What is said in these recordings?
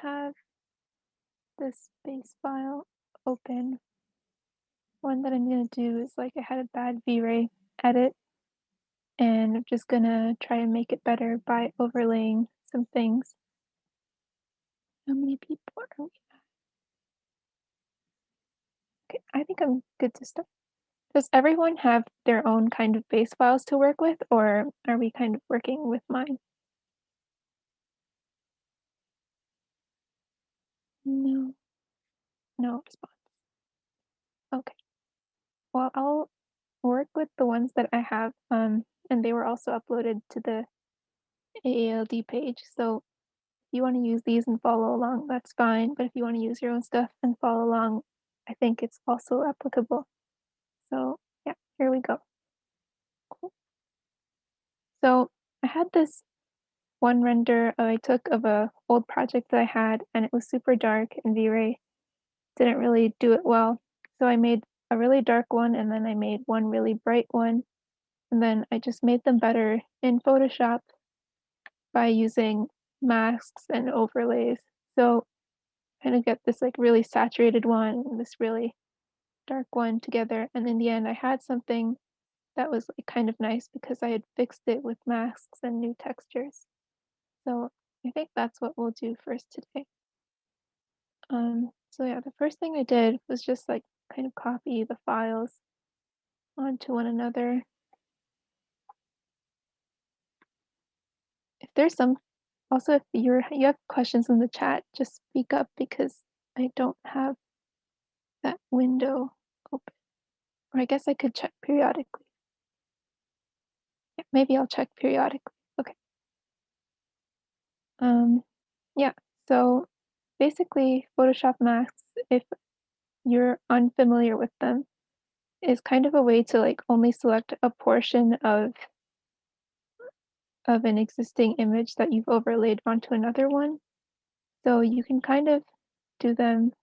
have this base file open. One that I'm gonna do is like I had a bad V-Ray edit, and I'm just gonna try and make it better by overlaying some things. How many people are we at? Okay, I think I'm good to start. Does everyone have their own kind of base files to work with, or are we kind of working with mine? No, no response. Okay. Well, I'll work with the ones that I have, and they were also uploaded to the AALD page. So if you want to use these and follow along, that's fine. But if you want to use your own stuff and follow along, I think it's also applicable. So yeah, here we go. Cool. So I had this one render I took of a old project that I had, and it was super dark, and V-Ray didn't really do it well. So I made a really dark one, and then I made one really bright one, and then I just made them better in Photoshop by using masks and overlays. So kind of get this like really saturated one and this really dark one together. And in the end, I had something that was like kind of nice because I had fixed it with masks and new textures. So I think that's what we'll do first today. So yeah, the first thing I did was just like kind of copy the files onto one another. If there's some, also if you have questions in the chat, just speak up because I don't have that window open. Or I guess I could check periodically. Yeah, maybe I'll check periodically. Okay. Yeah, so basically Photoshop masks, if you're unfamiliar with them, is kind of a way to like only select a portion of an existing image that you've overlaid onto another one. So you can kind of do them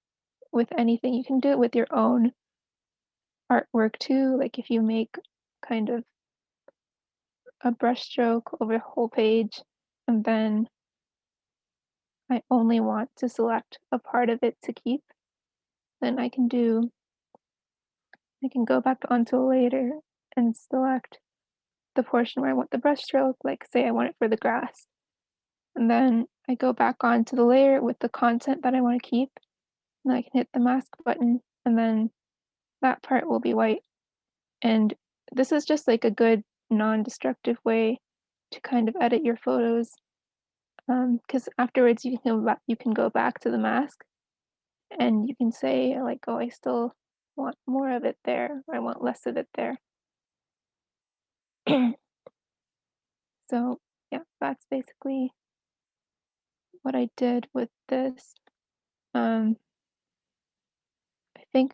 with anything. You can do it with your own artwork too. Like if you make kind of a brush stroke over a whole page, and then I only want to select a part of it to keep, then I can go back onto a layer and select the portion where I want the brush stroke, like say I want it for the grass. And then I go back onto the layer with the content that I want to keep, and I can hit the mask button, and then that part will be white. And this is just like a good non-destructive way to kind of edit your photos, because afterwards you can go back to the mask and you can say like, oh, I still want more of it there, or I want less of it there. So yeah, that's basically what I did with this. Um, I think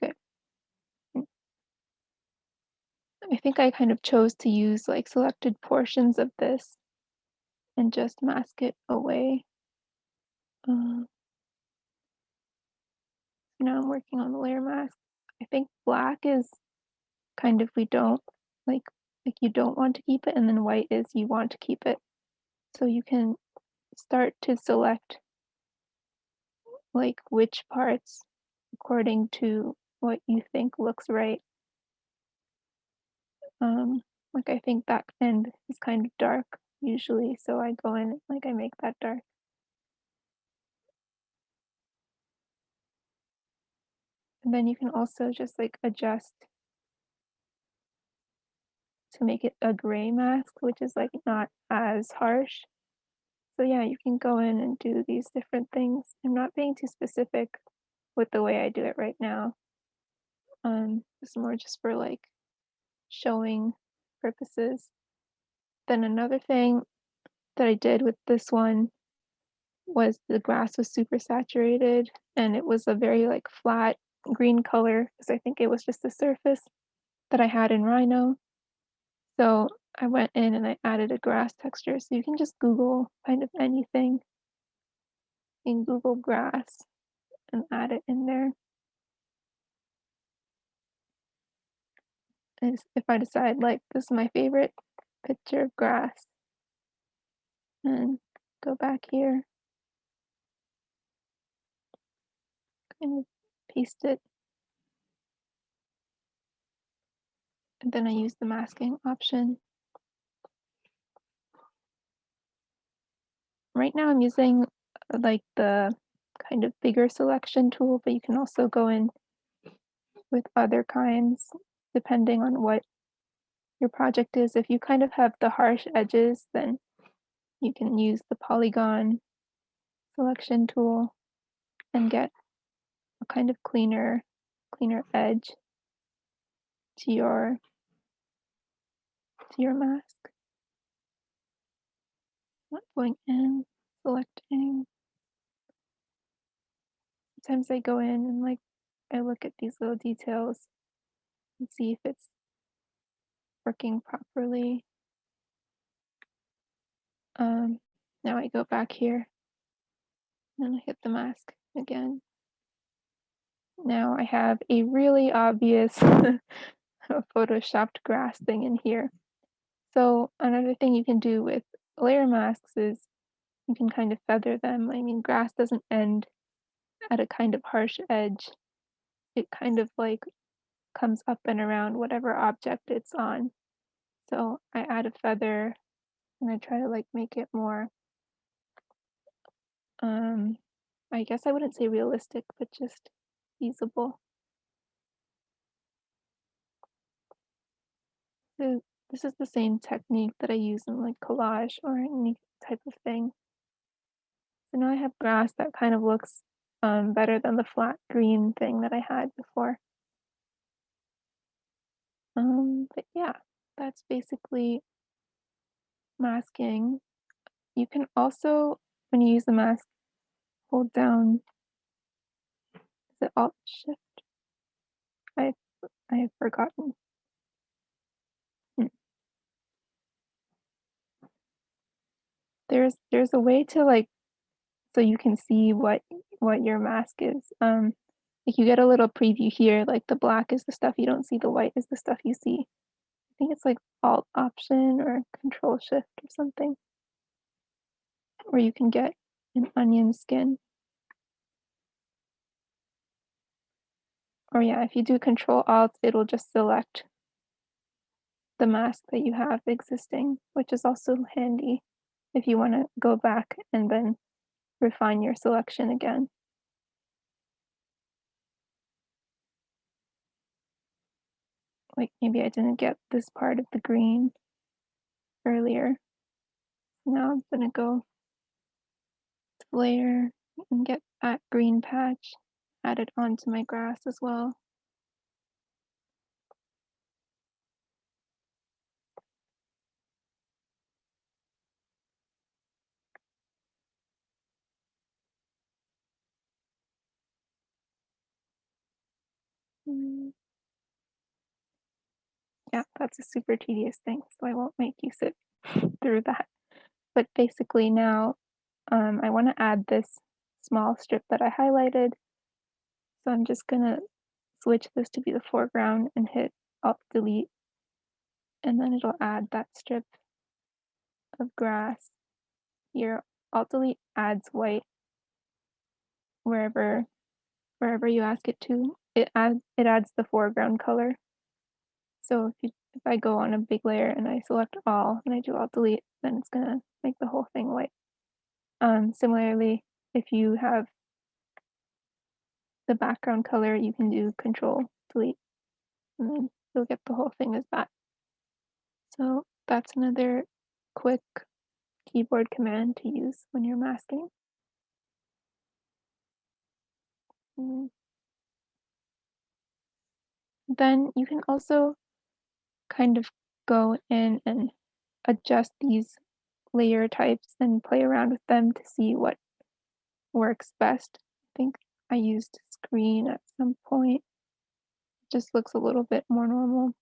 I think I kind of chose to use like selected portions of this and just mask it away. Uh, Now I'm working on the layer mask. I think black is kind of we don't like you don't want to keep it, and then white is you want to keep it. So you can start to select like which parts according to what you think looks right. Like I think that end is kind of dark usually, so I go in like I make that dark. And then you can also just like adjust to make it a gray mask, which is like not as harsh. So yeah, you can go in and do these different things. I'm not being too specific with the way I do it right now. It's more just for like showing purposes. Then another thing that I did with this one was the grass was super saturated and it was a very like flat green color because I think it was just the surface that I had in Rhino. So I went in and I added a grass texture. So you can just Google kind of anything in Google grass and add it in there. And if I decide like this is my favorite picture of grass, and go back here. and paste it. And then I use the masking option. Right now I'm using like the kind of bigger selection tool, but you can also go in with other kinds depending on what your project is. If you kind of have the harsh edges, then you can use the Polygon selection tool and get a kind of cleaner edge to your mask. Not going in, selecting. Sometimes I go in and like I look at these little details and see if it's working properly. Now I go back here and I hit the mask again. Now I have a really obvious photoshopped grass thing in here. So another thing you can do with layer masks is you can kind of feather them. I mean, grass doesn't end at a kind of harsh edge. It kind of like comes up and around whatever object it's on. So I add a feather and I try to like make it more, um, I guess I wouldn't say realistic, but just feasible. So this is the same technique that I use in like collage or any type of thing. So now I have grass that kind of looks better than the flat green thing that I had before. But yeah, that's basically masking. You can also, when you use the mask, hold down, is it Alt Shift? I I have forgotten. Hmm. There's a way to like so you can see what your mask is. Like you get a little preview here, like the black is the stuff you don't see, the white is the stuff you see. I think it's like Alt Option or Control Shift or something, where you can get an onion skin. Or yeah, if you do Control Alt, it'll just select the mask that you have existing, which is also handy if you want to go back and then refine your selection again. Like maybe I didn't get this part of the green earlier. Now I'm gonna go to layer and get that green patch added onto my grass as well. Mm, yeah, that's a super tedious thing, so I won't make you sit through that. But basically now I want to add this small strip that I highlighted. So I'm just gonna switch this to be the foreground and hit Alt Delete, and then it'll add that strip of grass here. Alt Delete adds white wherever you ask it to. It adds the foreground color. So if I go on a big layer and I select all and I do Alt Delete, then it's gonna make the whole thing white. Similarly, if you have the background color, you can do Control Delete, and then you'll get the whole thing as that. So that's another quick keyboard command to use when you're masking. Mm. Then you can also kind of go in and adjust these layer types and play around with them to see what works best. I think I used screen at some point. It just looks a little bit more normal.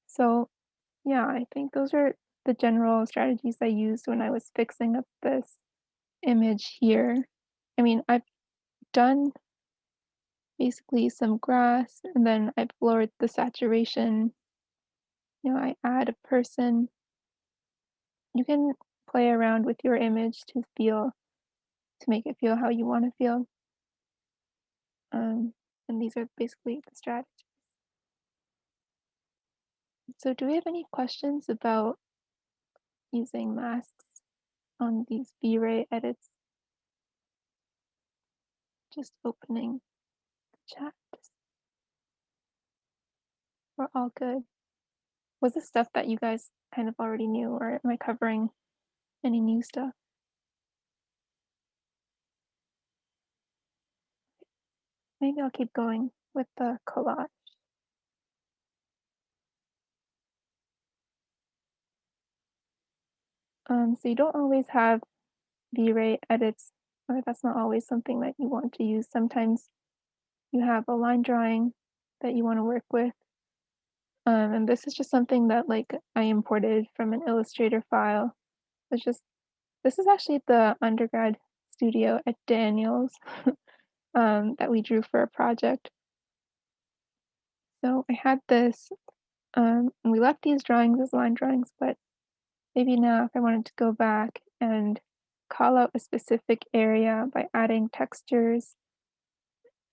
So yeah, I think those are the general strategies I used when I was fixing up this image here. I mean, I've done basically some grass and then I've lowered the saturation. I add a person. You can play around with your image to make it feel how you want to feel. Um, and these are basically the strategies. So, do we have any questions about using masks on these V-Ray edits? Just opening the chat. We're all good. Was this stuff that you guys kind of already knew, or am I covering any new stuff? Maybe I'll keep going with the collage. So you don't always have V-Ray edits, or that's not always something that you want to use. Sometimes you have a line drawing that you want to work with. And this is just something that like I imported from an Illustrator file. It's just this is actually the undergrad studio at Daniels that we drew for a project. So I had this, and we left these drawings as line drawings, but maybe now if I wanted to go back and call out a specific area by adding textures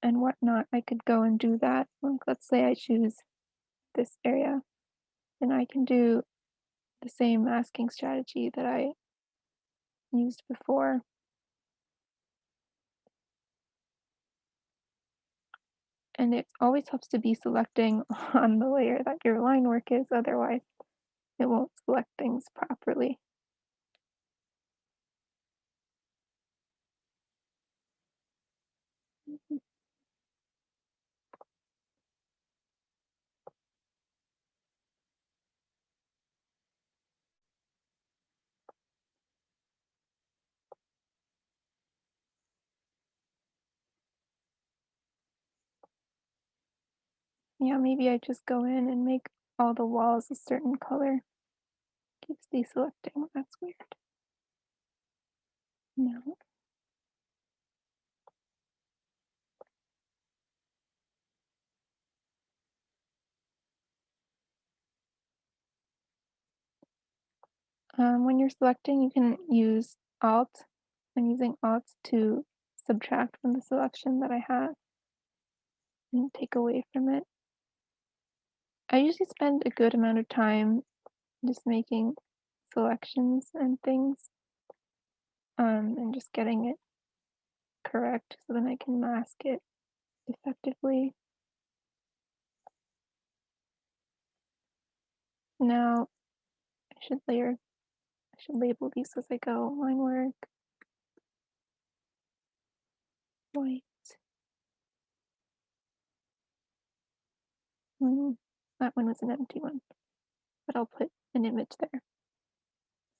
and whatnot, I could go and do that. Like let's say I choose this area, and I can do the same masking strategy that I used before. And it always helps to be selecting on the layer that your line work is, otherwise it won't select things properly. Yeah, maybe I just go in and make all the walls a certain color. Keeps deselecting. That's weird. No. When you're selecting, you can use Alt. I'm using Alt to subtract from the selection that I have and take away from it. I usually spend a good amount of time just making selections and things, and just getting it correct so then I can mask it effectively. Now I should label these as I go. Line work, white. That one was an empty one, but I'll put an image there.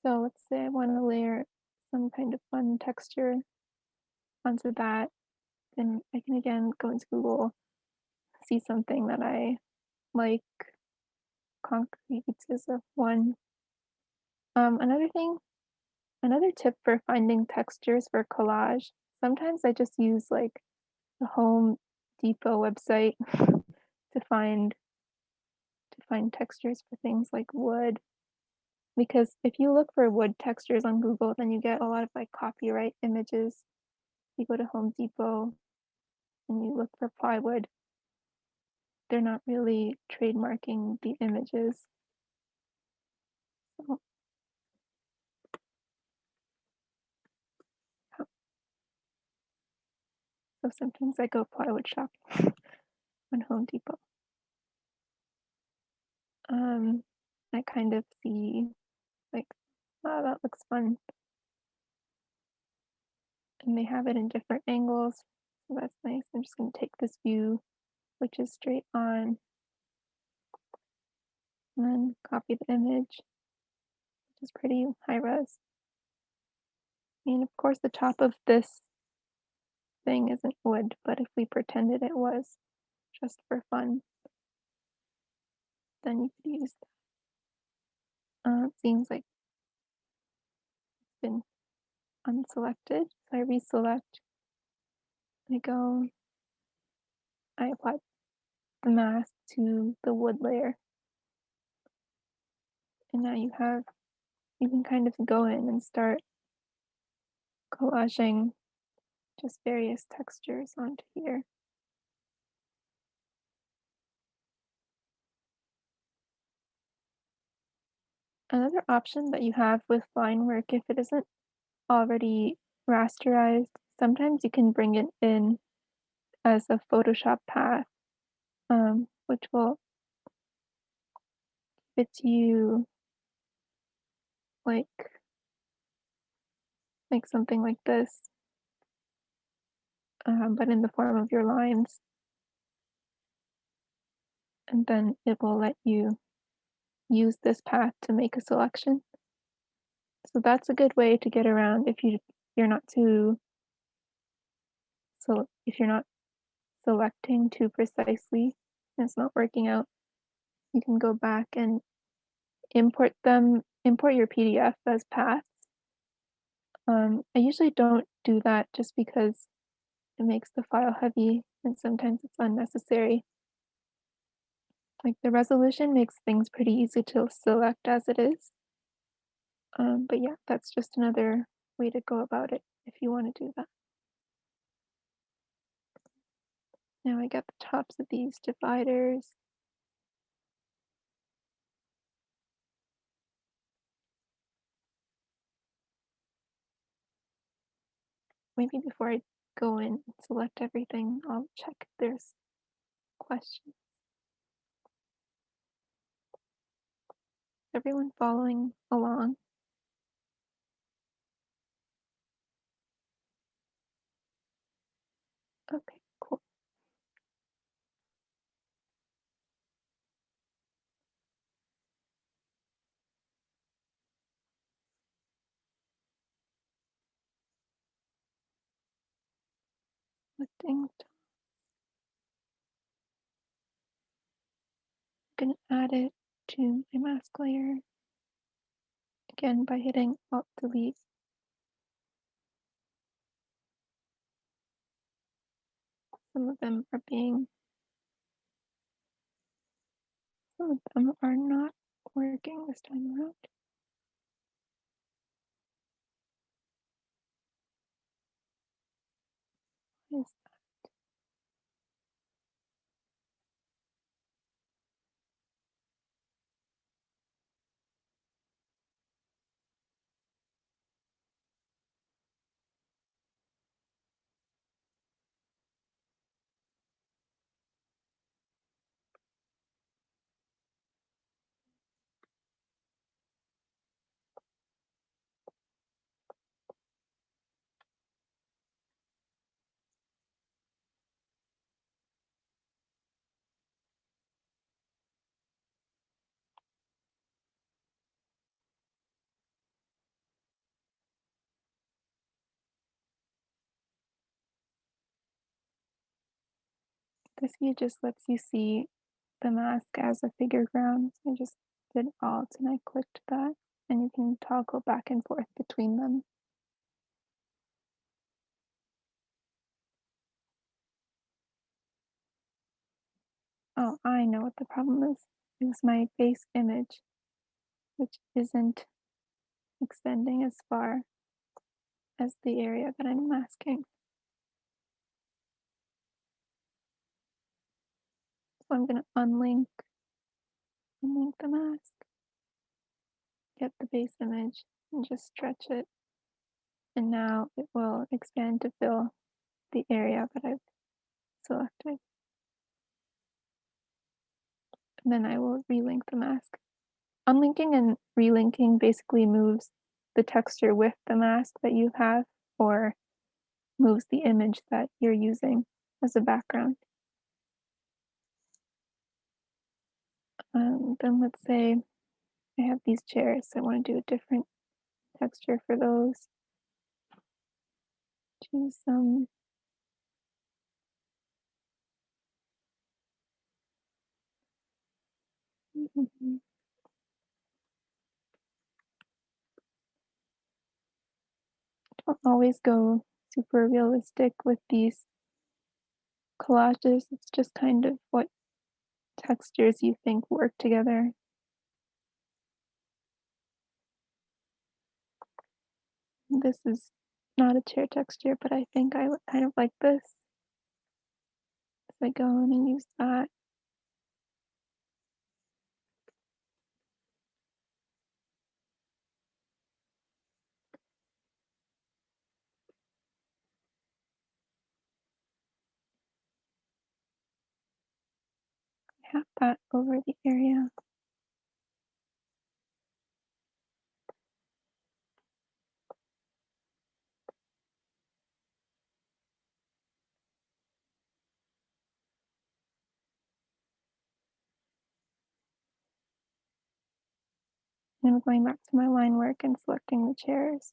So let's say I want to layer some kind of fun texture onto that. Then I can again go into Google, see something that I like. Concrete is a one. Another tip for finding textures for collage. Sometimes I just use like the Home Depot website to find textures for things like wood. Because if you look for wood textures on Google, then you get a lot of like copyright images. You go to Home Depot and you look for plywood, they're not really trademarking the images. So, so sometimes I go plywood shopping on Home Depot. I kind of see like, oh, that looks fun. And they have it in different angles. So that's nice. I'm just going to take this view, which is straight on, and then copy the image, which is pretty high res. And of course, the top of this thing isn't wood, but if we pretended it was just for fun, then you could use that. It seems like it's been unselected. So I reselect, I go, I apply the mask to the wood layer. And now you can kind of go in and start collaging just various textures onto here. Another option that you have with line work, if it isn't already rasterized, sometimes you can bring it in as a Photoshop path, which will fit you like something like this, but in the form of your lines. And then it will let you use this path to make a selection. So that's a good way to get around if you're not too, so if you're not selecting too precisely and it's not working out, you can go back and import your PDF as paths. I usually don't do that just because it makes the file heavy and sometimes it's unnecessary. Like the resolution makes things pretty easy to select as it is. But yeah, that's just another way to go about it if you want to do that. Now I got the tops of these dividers. Maybe before I go in and select everything, I'll check if there's questions. Everyone following along? Okay, cool. Selecting. I'm gonna add it to my mask layer again by hitting Alt Delete. Some of them not working this time around. Is this view just lets you see the mask as a figure ground. So I just did Alt and I clicked that, and you can toggle back and forth between them. Oh, I know what the problem is. It was my base image, which isn't extending as far as the area that I'm masking. So I'm going to unlink the mask, get the base image, and just stretch it. And now it will expand to fill the area that I've selected. And then I will relink the mask. Unlinking and relinking basically moves the texture with the mask that you have, or moves the image that you're using as a background. Then let's say I have these chairs. I want to do a different texture for those. Choose some. Don't always go super realistic with these collages. It's just kind of what textures you think work together. This is not a chair texture, but I think I kind of like this. So I go in and use that. Have that over the area. And I'm going back to my line work and selecting the chairs.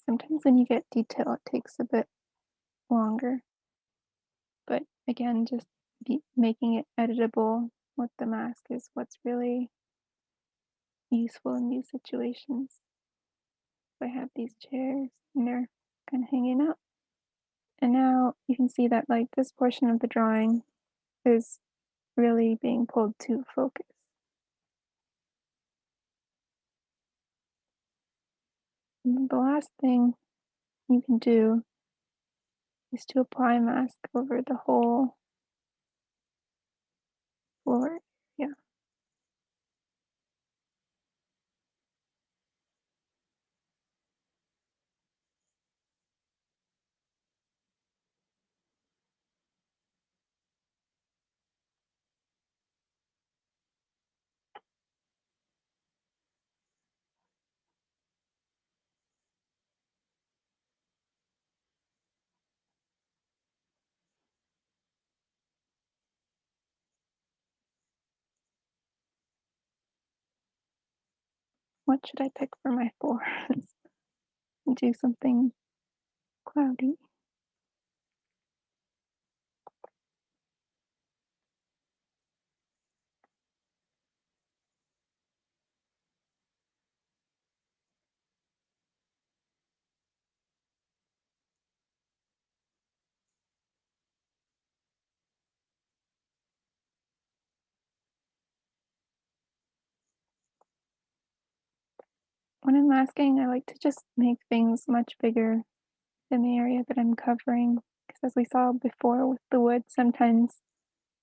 Sometimes when you get detail, it takes a bit longer. But again, just making it editable with the mask is what's really useful in these situations. I have these chairs and they're kind of hanging up. And now you can see that like this portion of the drawing is really being pulled to focus. And the last thing you can do is to apply mask over the whole floor. Yeah. What should I pick for my floor? Do something cloudy. When I'm masking, I like to just make things much bigger than the area that I'm covering. Because as we saw before with the wood, sometimes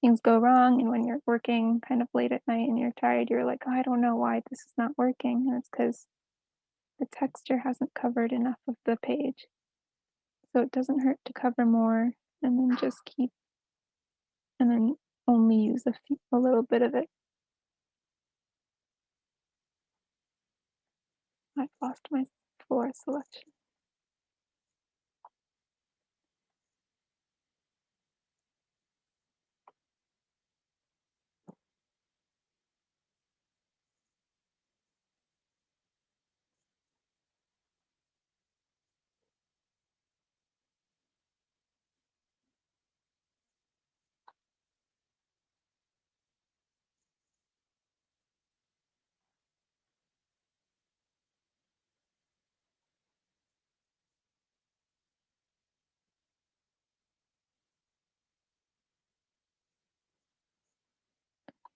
things go wrong. And when you're working kind of late at night and you're tired, you're like, oh, I don't know why this is not working. And it's because the texture hasn't covered enough of the page. So it doesn't hurt to cover more and then just keep, and then only use a little bit of it. I've lost my floor selection.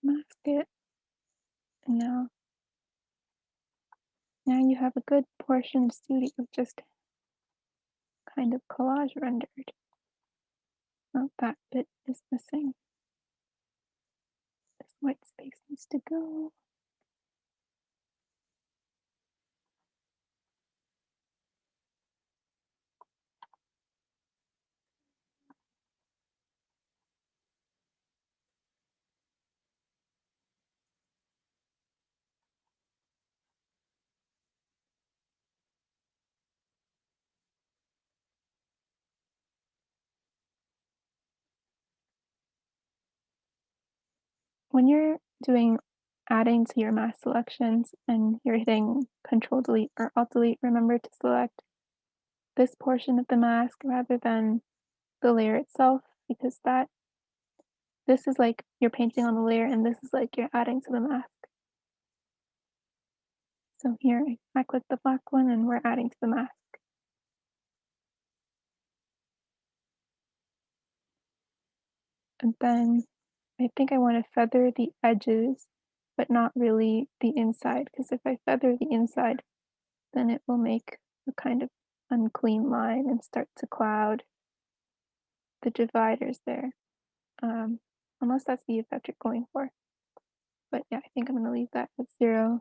Mask it. And now you have a good portion of studio just kind of collage rendered. Oh, that bit is missing. This white space needs to go. when you're doing adding to your mask selections and you're hitting Control Delete or Alt Delete, remember to select this portion of the mask rather than the layer itself, because this is like you're painting on the layer and this is like you're adding to the mask. So here I click the black one and we're adding to the mask. And then I think I want to feather the edges, but not really the inside, because if I feather the inside, then it will make a kind of unclean line and start to cloud the dividers there. Unless that's the effect you're going for. But yeah, I think I'm going to leave that at 0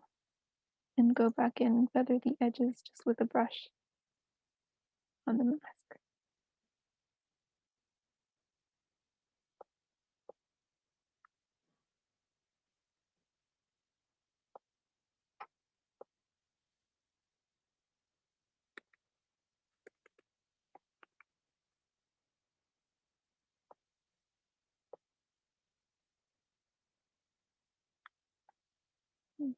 and go back in and feather the edges just with a brush on the mask. Hmm.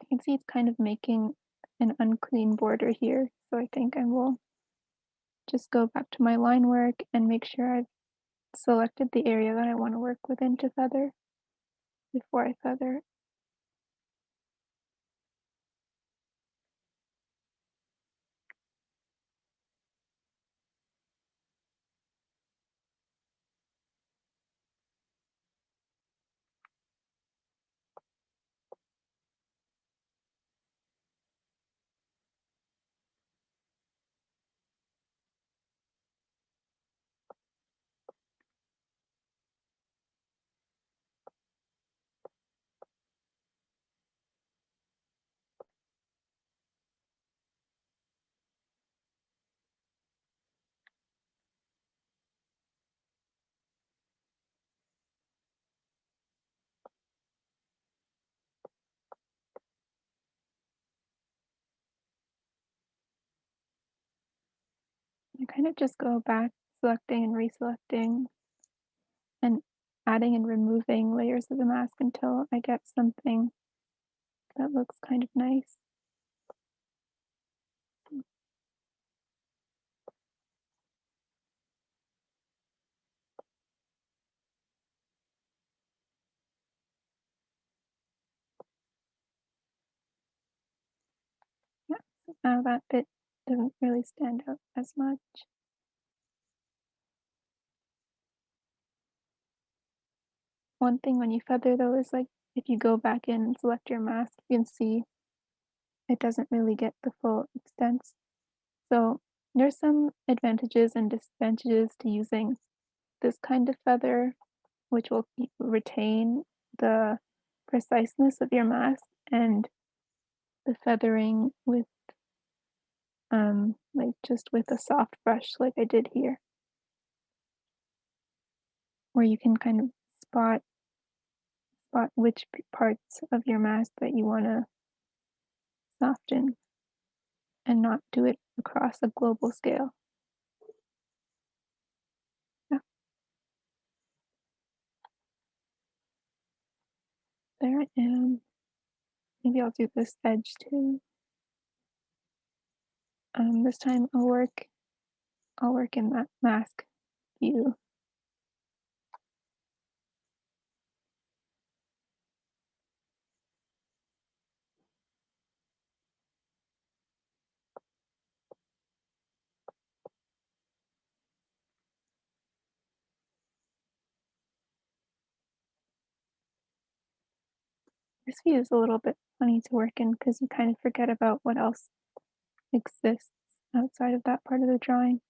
I can see it's kind of making an unclean border here, so I think I will just go back to my line work and make sure I've selected the area that I want to work within to feather before I feather. I kind of just go back, selecting and reselecting and adding and removing layers of the mask until I get something that looks kind of nice. Yeah, now that bit doesn't really stand out as much. One thing when you feather though is like if you go back in and select your mask, you can see it doesn't really get the full extent. So there's some advantages and disadvantages to using this kind of feather, which will retain the preciseness of your mask, and the feathering with like just with a soft brush like I did here, where you can kind of spot which parts of your mask that you want to soften and not do it across a global scale. Yeah, there I am. Maybe I'll do this edge too. This time I'll work in that mask view. This view is a little bit funny to work in because you kind of forget about what else exists outside of that part of the drawing.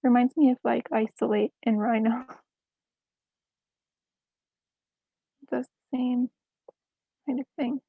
Reminds me of like isolate in Rhino. It does the same kind of thing.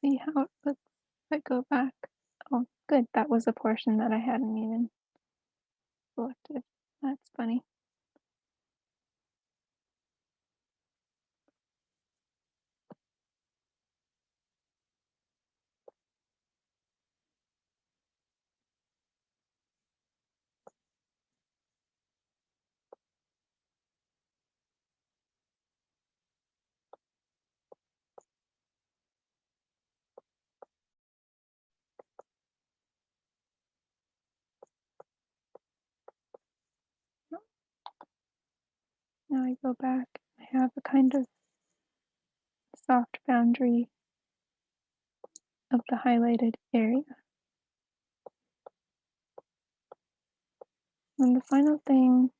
see how it looks if I go back. Oh, good. That was a portion that I hadn't even selected. That's funny. Now I go back. I have a kind of soft boundary of the highlighted area. And the final thing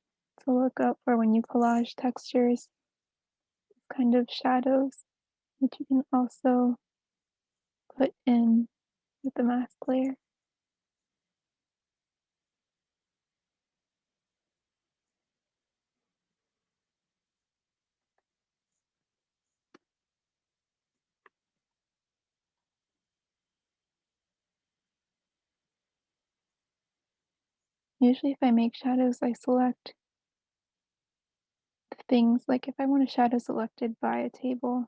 to look up for when you collage textures is kind of shadows, which you can also put in with the mask layer. Usually if I make shadows, I select the things, like if I want a shadow selected by a table,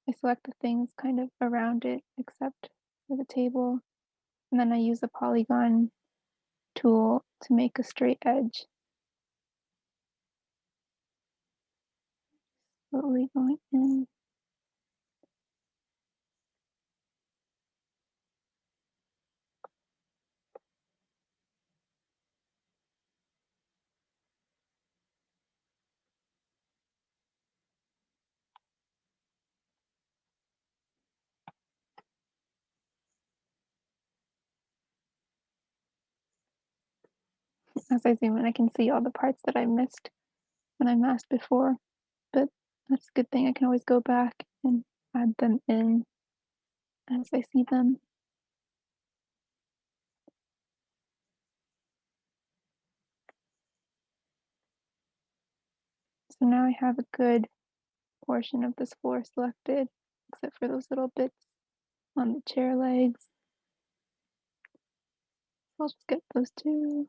I select the things kind of around it except for the table, and then I use a polygon tool to make a straight edge. Slowly going in. As I zoom in, I can see all the parts that I missed when I masked before, but that's a good thing. I can always go back and add them in as I see them. So now I have a good portion of this floor selected, except for those little bits on the chair legs. I'll just get those two.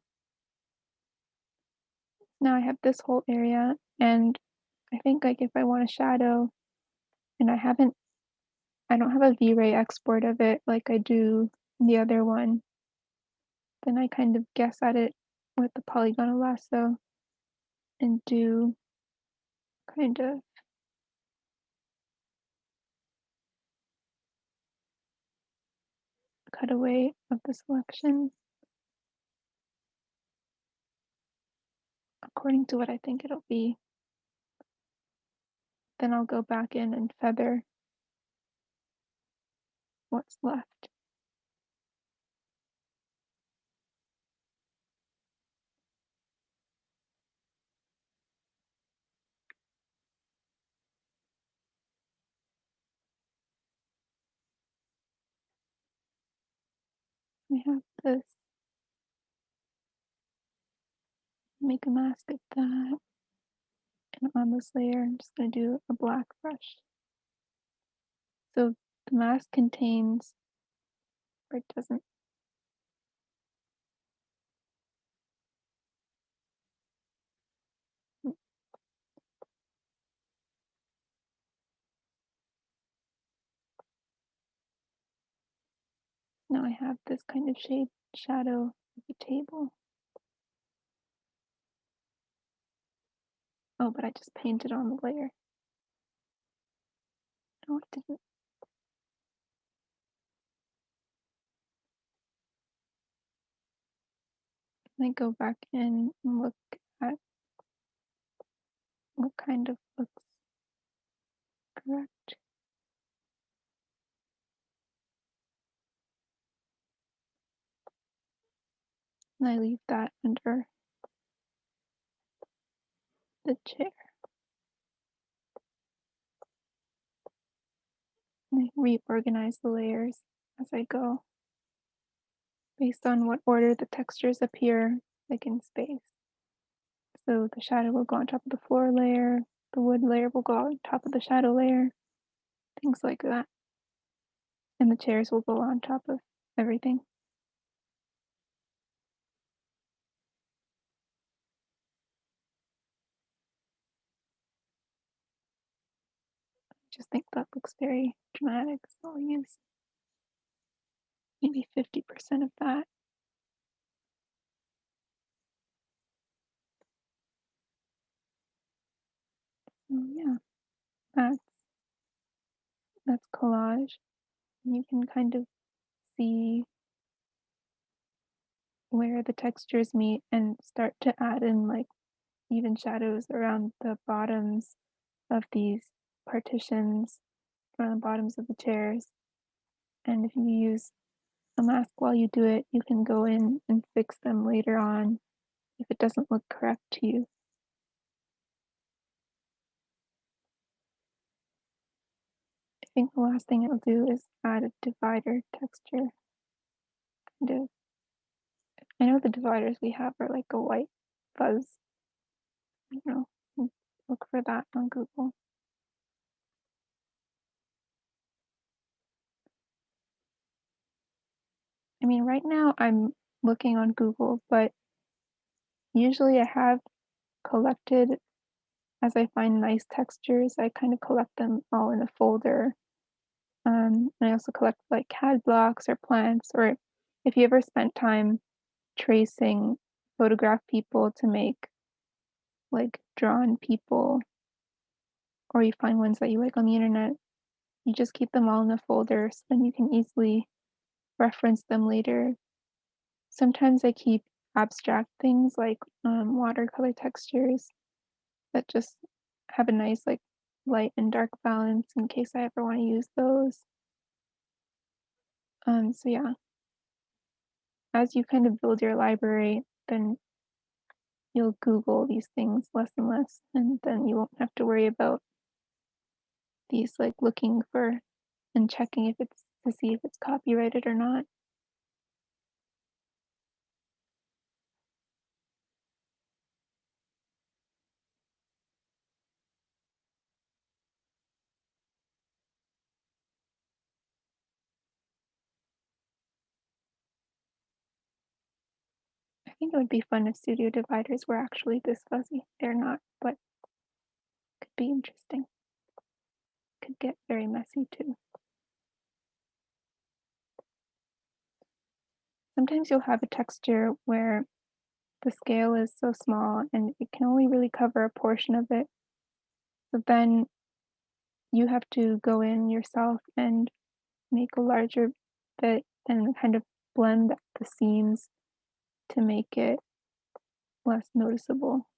Now I have this whole area, and I think like if I want a shadow, and I don't have a V-Ray export of it like I do the other one, then I kind of guess at it with the polygon lasso and do kind of cutaway of the selection according to what I think it'll be. Then I'll go back in and feather what's left. I have this, make a mask of that, and on this layer I'm just going to do a black brush. So the mask contains, or it doesn't, now I have this kind of shade shadow of the table. Oh, but I just painted on the layer. No, I didn't. I go back in and look at what kind of looks correct. And I leave that under the chair. And I reorganize the layers as I go based on what order the textures appear, like in space. So the shadow will go on top of the floor layer, the wood layer will go on top of the shadow layer, things like that. and the chairs will go on top of everything. Just think that looks very dramatic, so I'll use maybe 50% of that. So yeah, that's that's collage. You can kind of see where the textures meet and start to add in like even shadows around the bottoms of these partitions, around the bottoms of the chairs. And if you use a mask while you do it, you can go in and fix them later on if it doesn't look correct to you. I think the last thing I'll do is add a divider texture. Kind of, I know the dividers we have are like a white fuzz. I don't know. Look for that on Google. I mean, right now I'm looking on Google, but usually I have collected, as I find nice textures, I kind of collect them all in a folder. I also collect like CAD blocks or plants, or if you ever spent time tracing photograph people to make like drawn people, or you find ones that you like on the internet, you just keep them all in a folder so then you can easily reference them later. Sometimes I keep abstract things like watercolor textures that just have a nice like light and dark balance in case I ever want to use those. So yeah, as you kind of build your library, then you'll Google these things less and less, and then you won't have to worry about these like looking for and checking if it's to see if it's copyrighted or not. I think it would be fun if studio dividers were actually this fuzzy. They're not, but could be interesting. Could get very messy too. Sometimes you'll have a texture where the scale is so small and it can only really cover a portion of it. So then you have to go in yourself and make a larger bit and kind of blend the seams to make it less noticeable.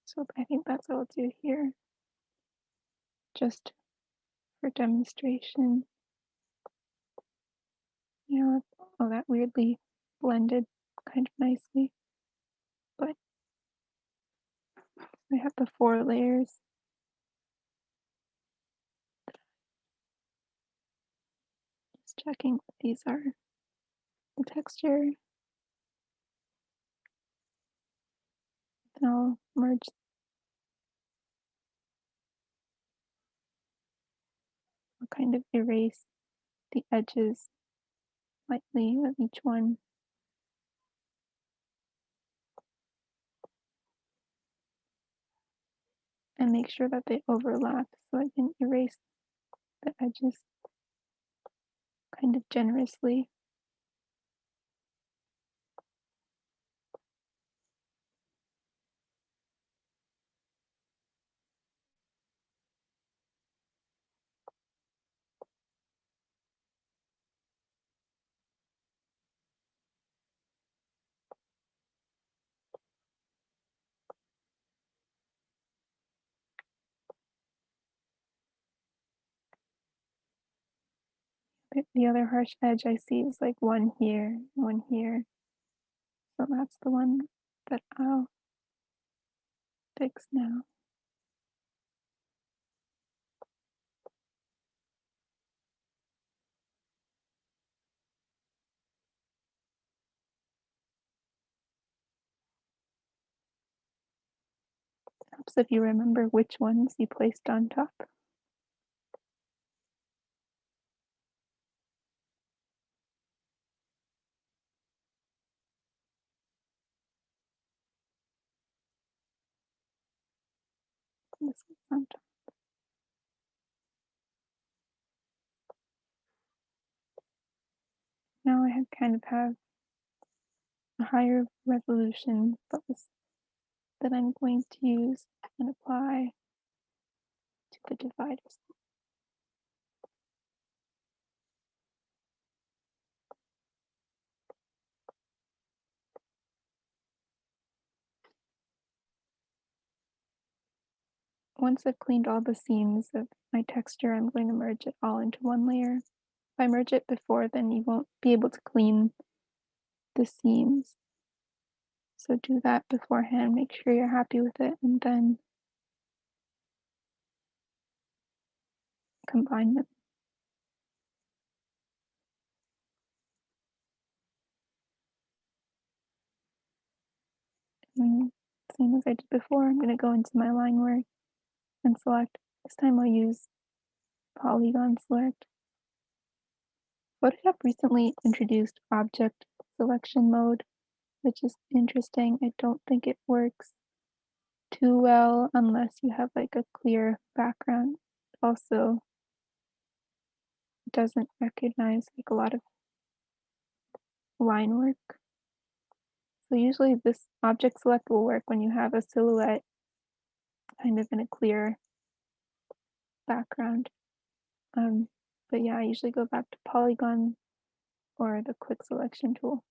So I think that's what I'll do here, just for demonstration. You know, oh, that weirdly blended kind of nicely, but I have the 4 layers. Just checking if these are the texture. Then I'll merge. I'll kind of erase the edges lightly of each one. And make sure that they overlap so I can erase the edges kind of generously. The other harsh edge I see is like one here, one here. So that's the one that I'll fix now. Helps if you remember which ones you placed on top. this one. Now I kind of have a higher resolution photos that I'm going to use and apply to the dividers. Once I've cleaned all the seams of my texture, I'm going to merge it all into one layer. If I merge it before, then you won't be able to clean the seams. So do that beforehand, make sure you're happy with it, and then combine them. And same as I did before, I'm going to go into my line work and select. This time I'll use Polygon select. Photoshop recently introduced object selection mode, which is interesting. I don't think it works too well unless you have like a clear background. Also, doesn't recognize like a lot of line work. So usually this object select will work when you have a silhouette kind of in a clear background. But yeah, I usually go back to Polygon or the quick selection tool.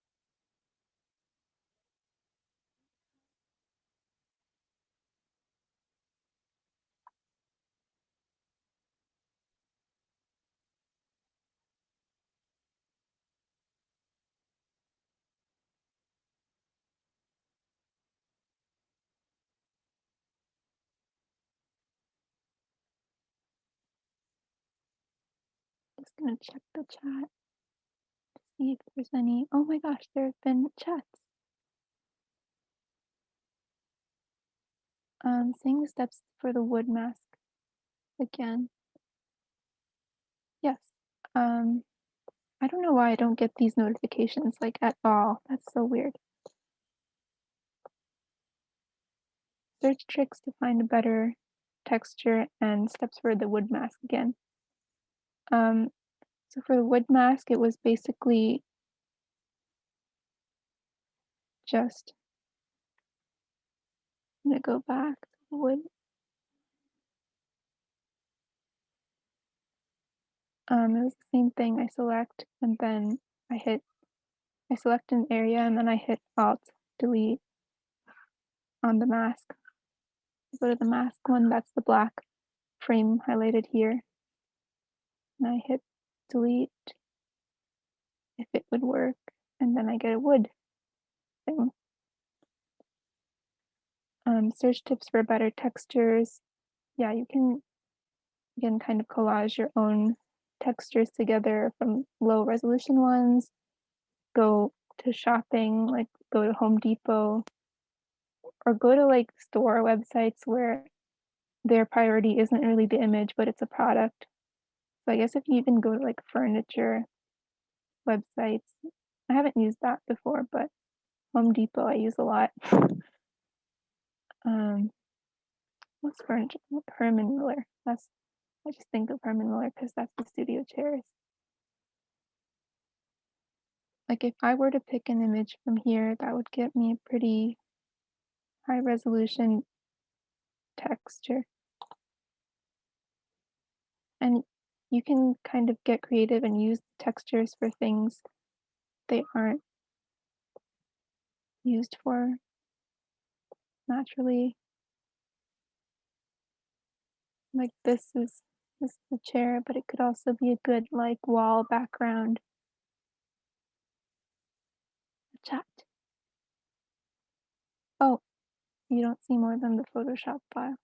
Just gonna check the chat to see if there's any. Oh my gosh, there have been chats. Seeing the steps for the wood mask again. Yes. I don't know why I don't get these notifications like at all. That's so weird. Search tricks to find a better texture and steps for the wood mask again. So for the wood mask, it was basically just, I'm gonna go back to the wood. It was the same thing. I select and then I select an area and then I hit Alt Delete on the mask. Go to the mask one, that's the black frame highlighted here. And I hit delete if it would work, and then I get a wood thing. Search tips for better textures. Yeah, you can again kind of collage your own textures together from low resolution ones. Go to shopping, like go to Home Depot, or go to like store websites where their priority isn't really the image, but it's a product. So I guess if you even go to like furniture websites, I haven't used that before, but Home Depot I use a lot. What's furniture? Herman Miller. I just think of Herman Miller because that's the studio chairs. Like if I were to pick an image from here, that would get me a pretty high resolution texture. And you can kind of get creative and use textures for things they aren't used for naturally. Like this is the chair, but it could also be a good like wall background. Chat. Oh, you don't see more than the Photoshop file.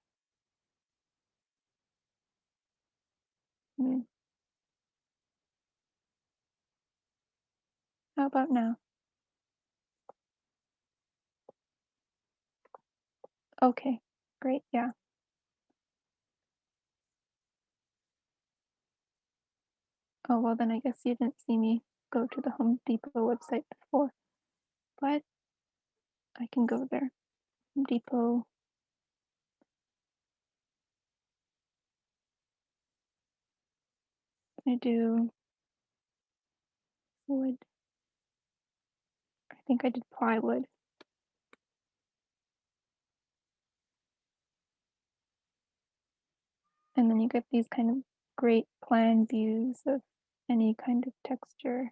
How about now? Okay, great, yeah. Oh, well then I guess you didn't see me go to the Home Depot website before, but I can go there. Home Depot. I do wood. I think I did plywood. And then you get these kind of great plan views of any kind of texture.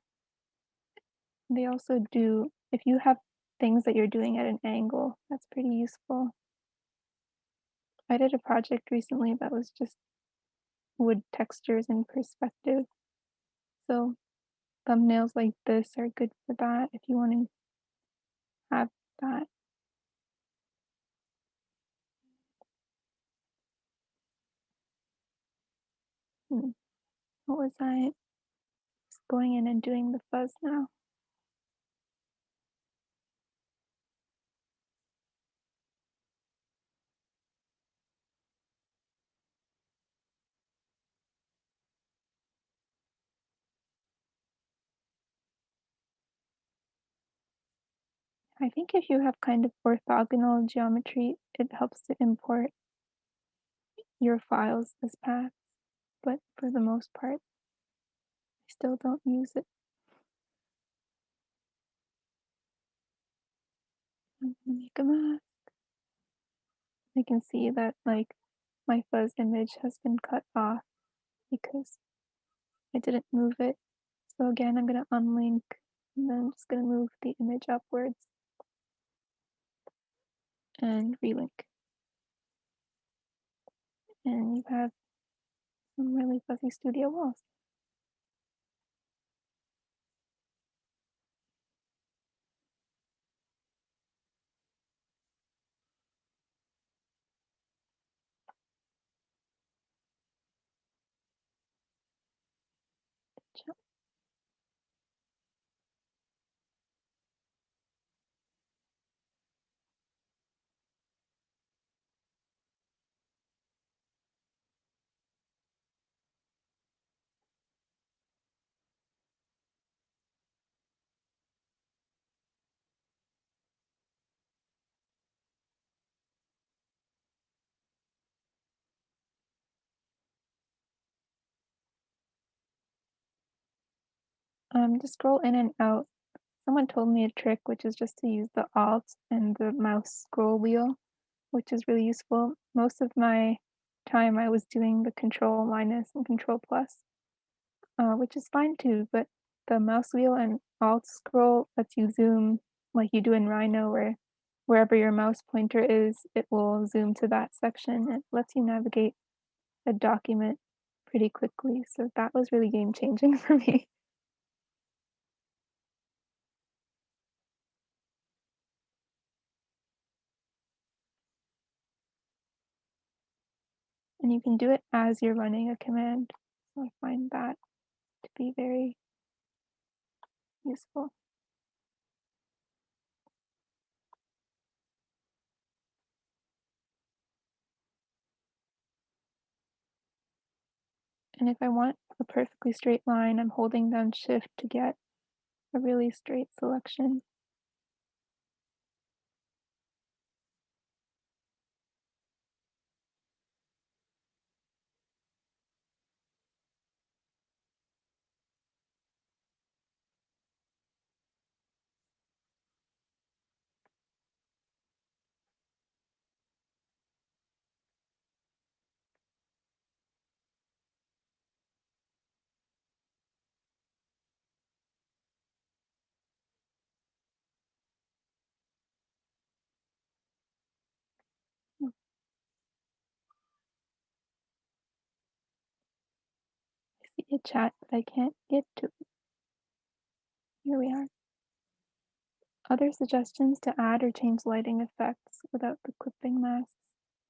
They also do, if you have things that you're doing at an angle, that's pretty useful. I did a project recently that was just wood textures in perspective. So thumbnails like this are good for that if you want to have that. Hmm. What was I? Just going in and doing the fuzz now. I think if you have kind of orthogonal geometry, it helps to import your files as paths, but for the most part, I still don't use it. I'm gonna make a mask. I can see that like my fuzz image has been cut off because I didn't move it. So again, I'm gonna unlink and then I'm just gonna move the image upwards and relink. And you have some really fuzzy studio walls. To scroll in and out, someone told me a trick, which is just to use the Alt and the mouse scroll wheel, which is really useful. Most of my time I was doing the Control minus and Control plus, which is fine too, but the mouse wheel and Alt scroll lets you zoom like you do in Rhino, where wherever your mouse pointer is, it will zoom to that section. It lets you navigate a document pretty quickly, so that was really game changing for me. And you can do it as you're running a command. So I find that to be very useful. And if I want a perfectly straight line, I'm holding down Shift to get a really straight selection. Oh, I see a chat, but I can't get to it. Here we are. Other suggestions to add or change lighting effects without the clipping masks.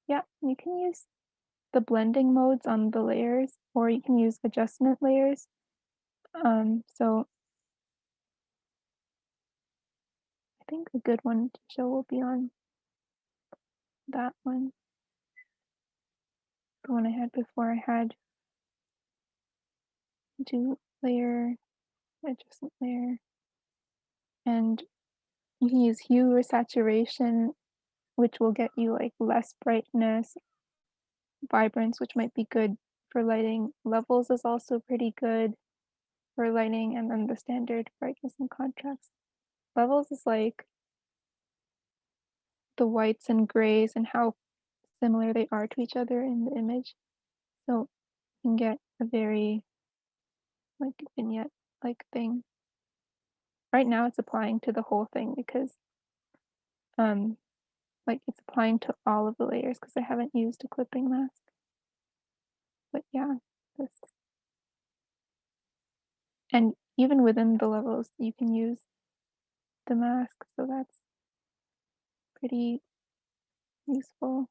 Yeah, you can use the blending modes on the layers, or you can use adjustment layers. So I think a good one to show will be on that one. The one I had before, I had do layer, adjustment layer, and you can use hue or saturation, which will get you like less brightness, vibrance, which might be good for lighting. Levels is also pretty good for lighting, and then the standard brightness and contrast. Levels is like the whites and grays and how similar they are to each other in the image. So you can get a very like vignette like thing. Right now it's applying to the whole thing because um like it's applying to all of the layers because I haven't used a clipping mask. But yeah, this and even within the levels you can use the mask, so that's pretty useful.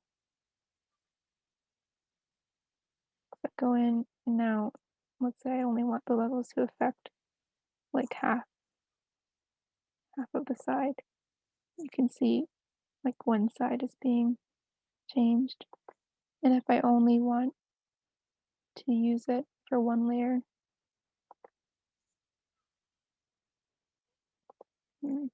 If I go in and now let's say I only want the levels to affect like half of the side. You can see like one side is being changed. And if I only want to use it for one layer, mm,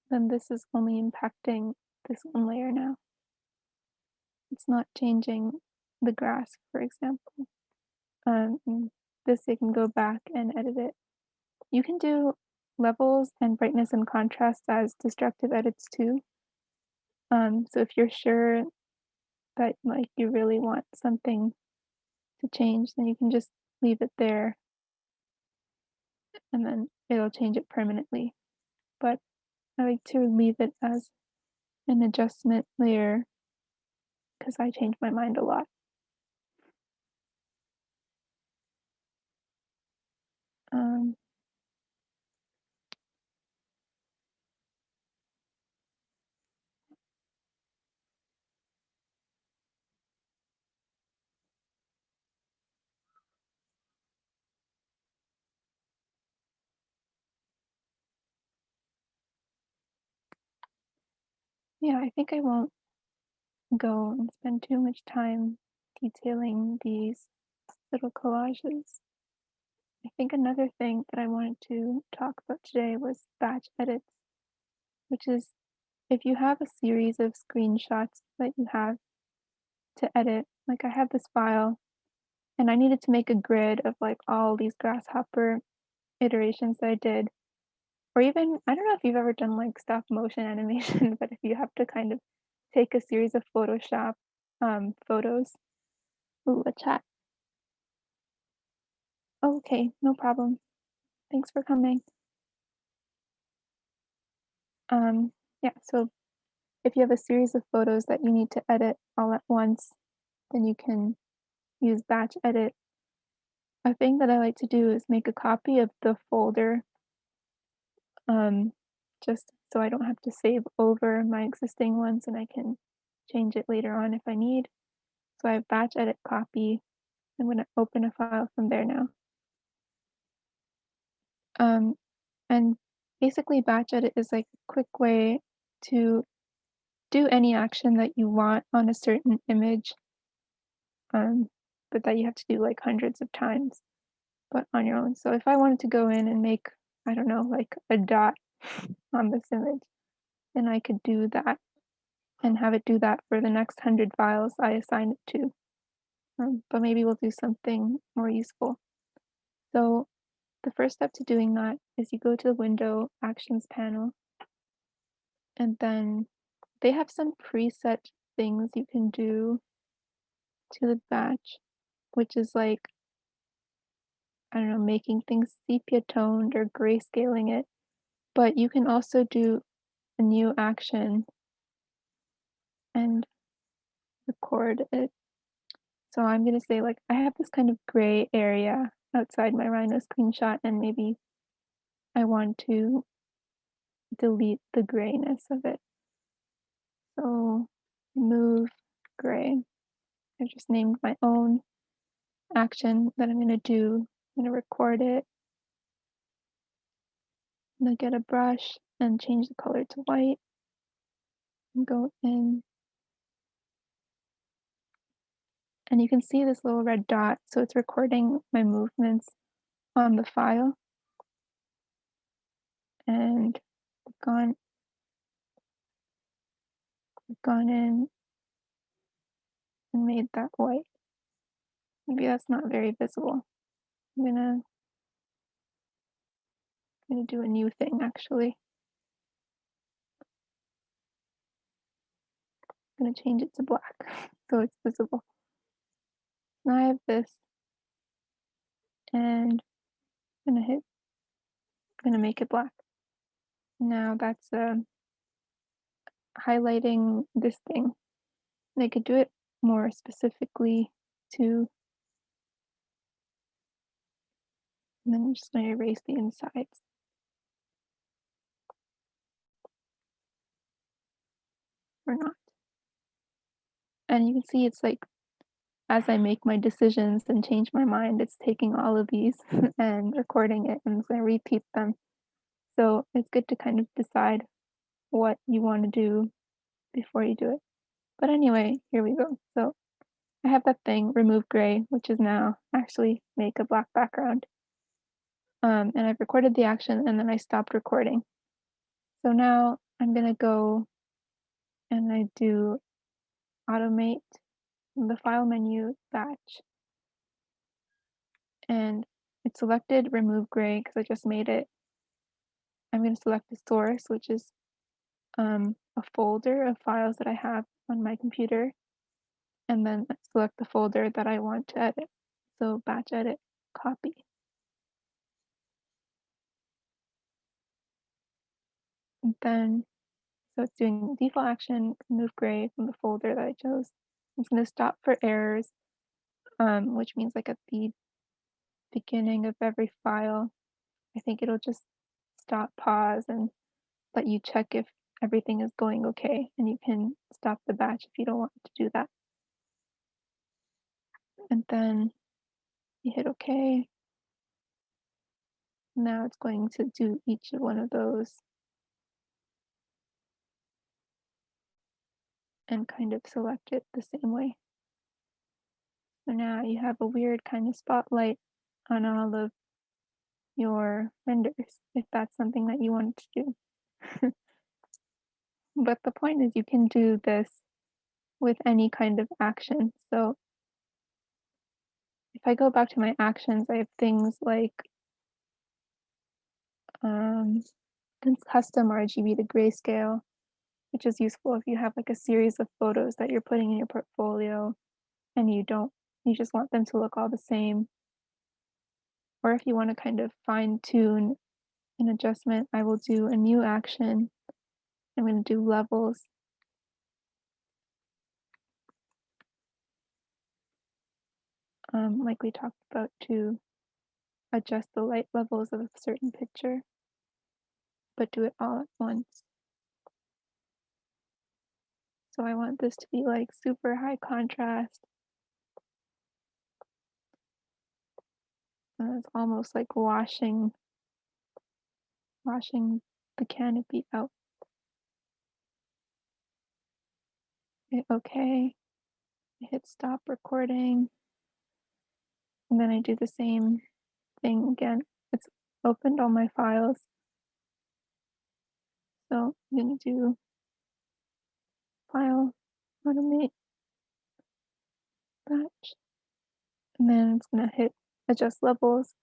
then this is only impacting this one layer now. It's not changing the grass, for example. And this you can go back and edit it. You can do levels and brightness and contrast as destructive edits too. So if you're sure that like you really want something to change, then you can just leave it there and then it'll change it permanently. But I like to leave it as an adjustment layer because I change my mind a lot. Um, yeah, I think I won't go and spend too much time detailing these little collages. I think another thing that I wanted to talk about today was batch edits, which is if you have a series of screenshots that you have to edit, like I have this file and I needed to make a grid of like all these grasshopper iterations that I did. Or even, I don't know if you've ever done like stop motion animation, but if you have to kind of take a series of Photoshop photos. Ooh, a chat. Oh, okay, no problem. Thanks for coming. Um, yeah, so if you have a series of photos that you need to edit all at once, then you can use batch edit. A thing that I like to do is make a copy of the folder, um, just so I don't have to save over my existing ones and I can change it later on if I need. So I have batch edit copy. I'm going to open a file from there now. Um, and basically batch edit is like a quick way to do any action that you want on a certain image, but that you have to do like hundreds of times, but on your own. So if I wanted to go in and make, I don't know, like a dot on this image, then I could do that and have it do that for the next 100 files I assign it to. But maybe we'll do something more useful. So the first step to doing that is you go to the Window Actions panel, and then they have some preset things you can do to the batch, which is like, I don't know, making things sepia toned or grayscaling it. But you can also do a new action and record it. So I'm going to say, like, I have this kind of gray area outside my Rhino screenshot, and maybe I want to delete the grayness of it. So remove gray. I just named my own action that I'm going to do. I'm going to record it. I'm going to get a brush and change the color to white and go in And you can see this little red dot, so it's recording my movements on the file. And gone gone in and made that white. Maybe that's not very visible. I'm gonna do a new thing actually. I'm gonna change it to black so it's visible. Now I have this, and I'm gonna make it black. Now that's highlighting this thing. And I could do it more specifically too. And then I'm just gonna erase the insides. Or not. And you can see it's like as I make my decisions and change my mind, it's taking all of these and recording it and it's gonna repeat them. So it's good to kind of decide what you want to do before you do it. But anyway, here we go. So I have that thing, remove gray, which is now actually make a black background. And I've recorded the action and then I stopped recording. So now I'm gonna go and I do automate in the file menu batch. And it's selected remove gray because I just made it. I'm going to select the source, which is a folder of files that I have on my computer, and then select the folder that I want to edit. So batch edit, copy. And then, so it's doing default action, remove gray from the folder that I chose. It's going to stop for errors, which means like at the beginning of every file, I think it'll just stop, pause, and let you check if everything is going okay, and you can stop the batch if you don't want to do that. And then you hit OK. Now it's going to do each one of those and kind of select it the same way. So now you have a weird kind of spotlight on all of your renders, if that's something that you want to do. But the point is you can do this with any kind of action. So if I go back to my actions, I have things like custom RGB to grayscale, which is useful if you have like a series of photos that you're putting in your portfolio and you just want them to look all the same. Or if you want to kind of fine tune an adjustment, I will do a new action. I'm going to do levels. Like we talked about, to adjust the light levels of a certain picture, but do it all at once. So I want this to be like super high contrast. It's almost like washing the canopy out. Hit OK. I hit stop recording. And then I do the same thing again. It's opened all my files. So I'm going to do file, automate, batch. And then it's going to hit adjust levels.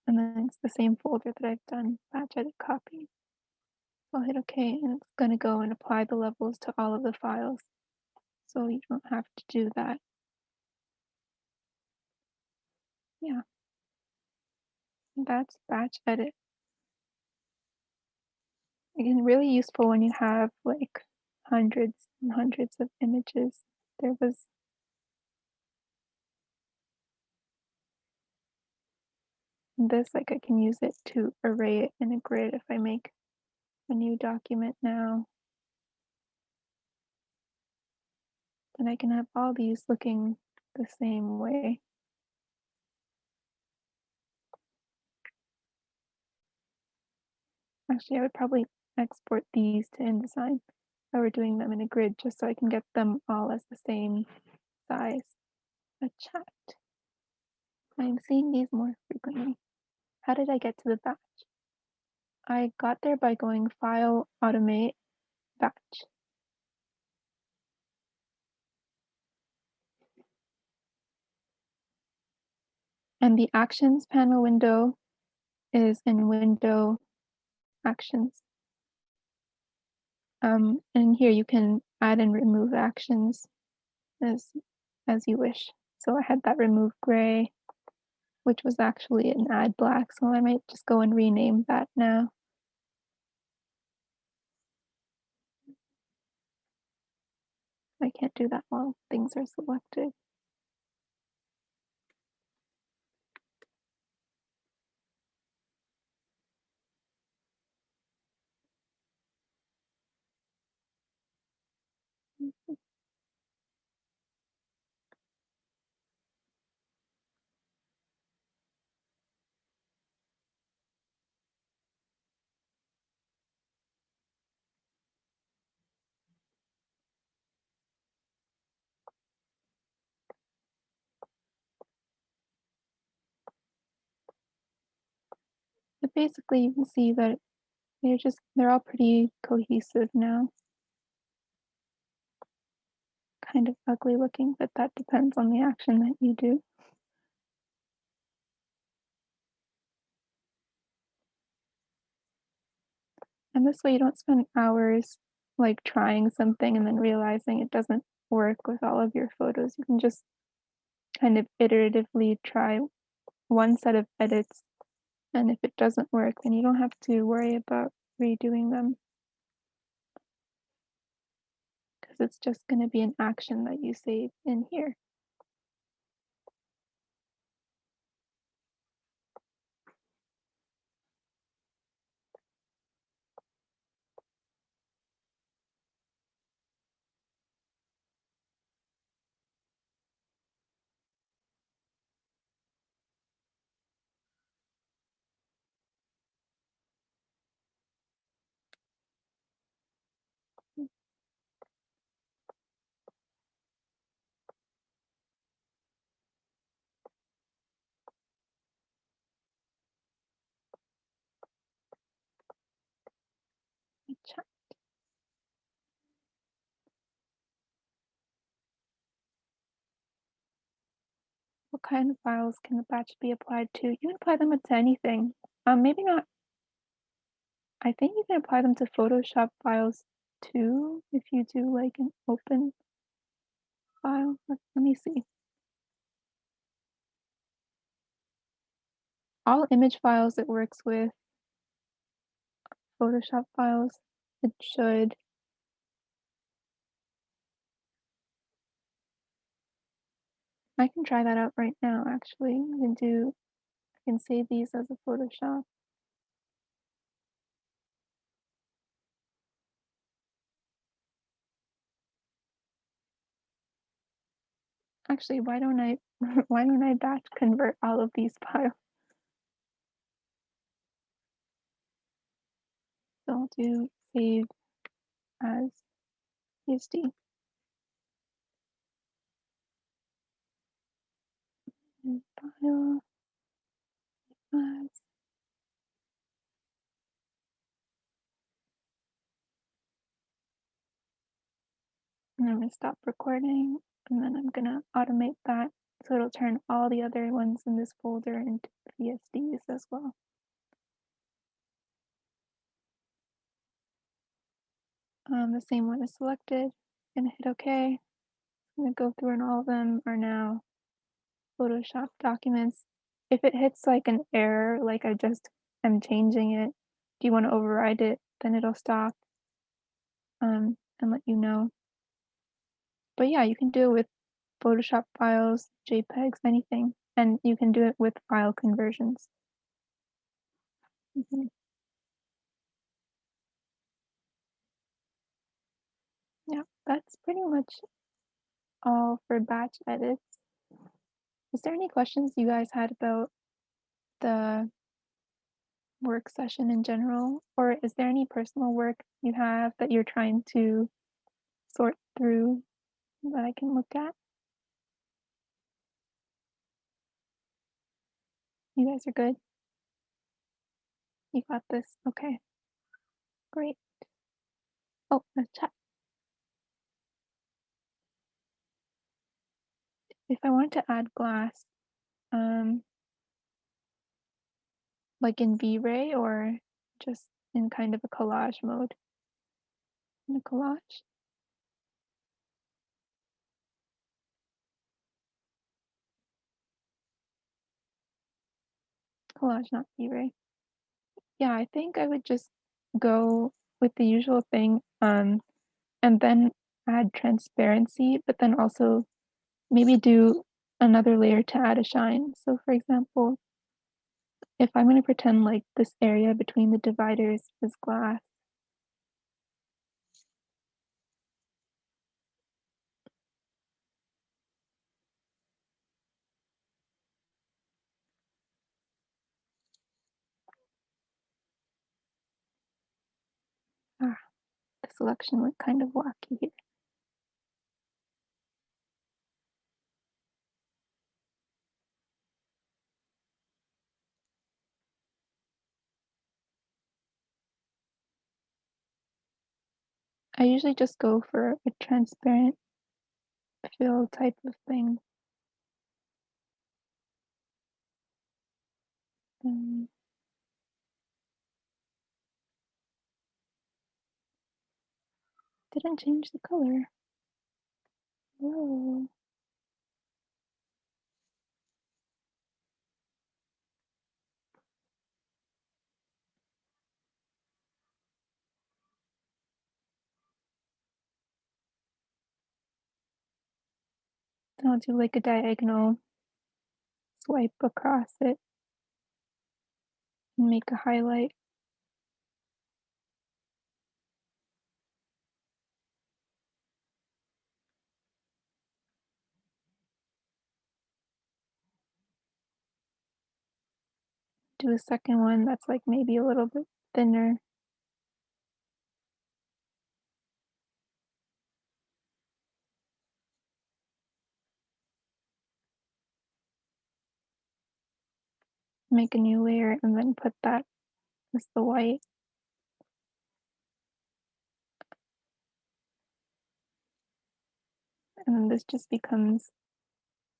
And then it's the same folder that I've done batch edit copy. So I'll hit OK, and it's going to go and apply the levels to all of the files. So you don't have to do that. Yeah. And that's batch edit. Again, really useful when you have like hundreds and hundreds of images. There was this, like I can use it to array it in a grid if I make a new document now. Then I can have all these looking the same way. Actually, I would probably export these to InDesign if I were doing them in a grid just so I can get them all as the same size. A chat. I'm seeing these more frequently. How did I get to the batch? I got there by going File, Automate, Batch. And the Actions panel window is in Window Actions. And here you can add and remove actions as you wish. So I had that remove gray, which was actually an add black, so I might just go and rename that now. I can't do that while things are selected. But basically you can see that they're all pretty cohesive now. Kind of ugly looking, but that depends on the action that you do. And this way you don't spend hours like trying something and then realizing it doesn't work with all of your photos. You can just kind of iteratively try one set of edits, and if it doesn't work, then you don't have to worry about redoing them because it's just going to be an action that you save in here. Check. What kind of files can the batch be applied to? You can apply them to anything. Maybe not. I think you can apply them to Photoshop files too if you do like an open file. Let me see. All image files it works with, Photoshop files, it should. I can try that out right now actually. I can save these as a Photoshop. Actually, why don't I why don't I batch convert all of these files? So I'll do save as PSD. And file as. And I'm gonna stop recording and then I'm gonna automate that so it'll turn all the other ones in this folder into PSDs as well. The same one is selected. I'm gonna hit OK. I'm gonna go through and all of them are now Photoshop documents. If it hits like an error, like I just am changing it, do you want to override it? Then it'll stop and let you know. But yeah, you can do it with Photoshop files, JPEGs, anything, and you can do it with file conversions. Yeah, that's pretty much all for batch edits. Is there any questions you guys had about the work session in general, or is there any personal work you have that you're trying to sort through that I can look at? You guys are good? You got this? Okay, great. Oh, the chat. If I wanted to add glass, um, like in V-Ray or just in kind of a collage mode? In a collage? Collage, not V-Ray. Yeah, I think I would just go with the usual thing, and then add transparency, but then also maybe do another layer to add a shine. So for example, if I'm going to pretend like this area between the dividers is glass, ah, the selection went kind of wacky here. I usually just go for a transparent fill type of thing. Um, didn't change the color. Whoa. Then I'll do like a diagonal swipe across it and make a highlight. Do a second one that's like maybe a little bit thinner. Make a new layer and then put that as the white. And then this just becomes,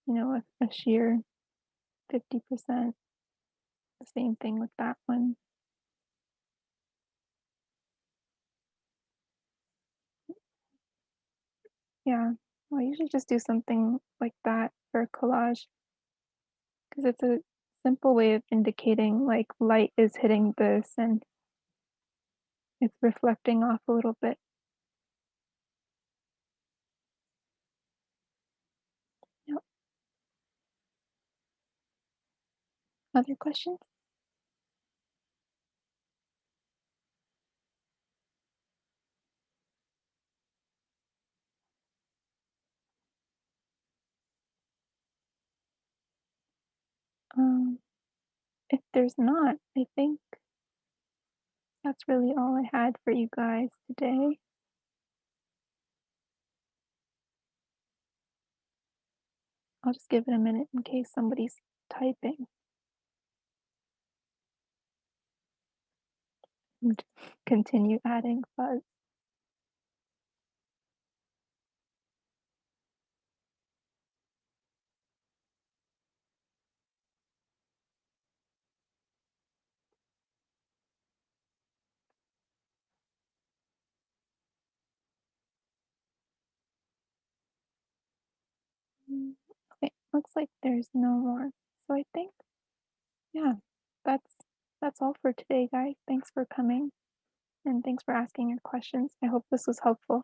a sheer 50%. The same thing with that one. Yeah, I usually just do something like that for a collage because it's a simple way of indicating like light is hitting this and it's reflecting off a little bit. Yep. Other questions? Um, if there's not, I think that's really all I had for you guys today. I'll just give it a minute in case somebody's typing and continue adding fuzz. Mm, okay, looks like there's no more. So I think, yeah, that's that's all for today, guys. Thanks for coming and thanks for asking your questions. I hope this was helpful.